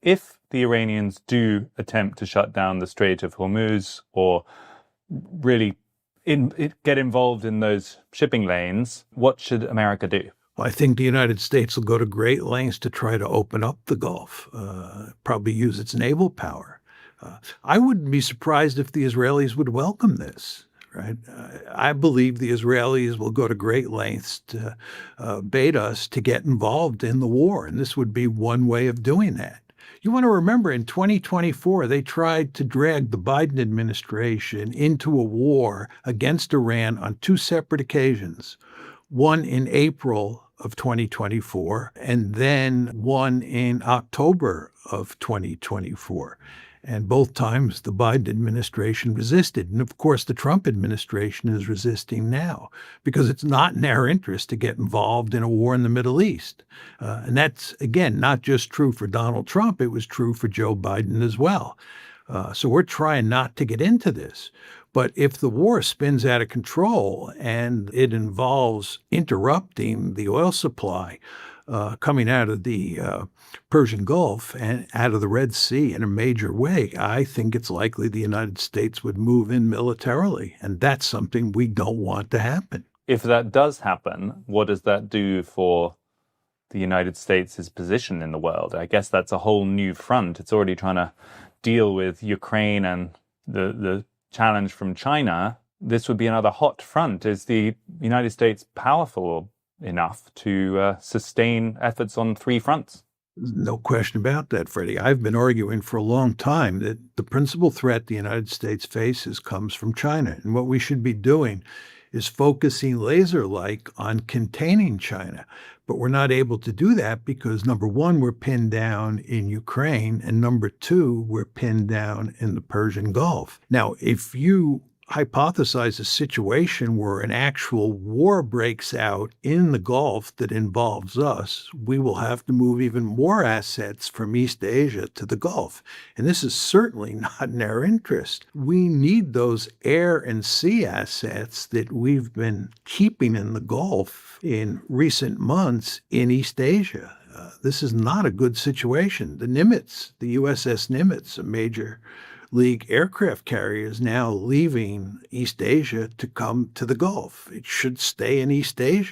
If the Iranians do attempt to shut down the Strait of Hormuz or really get involved in those shipping lanes, what should America do? Well, I think the United States will go to great lengths to try to open up the Gulf, probably use its naval power. I wouldn't be surprised if the Israelis would welcome this. Right. I believe the Israelis will go to great lengths to bait us to get involved in the war. And this would be one way of doing that. You want to remember in 2024, they tried to drag the Biden administration into a war against Iran on two separate occasions, one in April of 2024 and then one in October of 2024. And both times the Biden administration resisted. And of course, the Trump administration is resisting now because it's not in our interest to get involved in a war in the Middle East. And that's, again, not just true for Donald Trump. It was true for Joe Biden as well. So we're trying not to get into this. But if the war spins out of control and it involves interrupting the oil supply coming out of the Persian Gulf and out of the Red Sea in a major way, I think it's likely the United States would move in militarily. And that's something we don't want to happen. If that does happen, what does that do for the United States' position in the world? I guess that's a whole new front. It's already trying to deal with Ukraine and the challenge from China. This would be another hot front. Is the United States powerful enough to sustain efforts on three fronts? No question about that, Freddie. I've been arguing for a long time that the principal threat the United States faces comes from China. And what we should be doing is focusing laser-like on containing China. But we're not able to do that because, number one, we're pinned down in Ukraine, and number two, we're pinned down in the Persian Gulf. Now, if you hypothesize a situation where an actual war breaks out in the Gulf that involves us, we will have to move even more assets from East Asia to the Gulf. And this is certainly not in our interest. We need those air and sea assets that we've been keeping in the Gulf in recent months in East Asia. This is not a good situation. The Nimitz, the USS Nimitz, a major League aircraft carrier, is now leaving East Asia to come to the Gulf. It should stay in East Asia.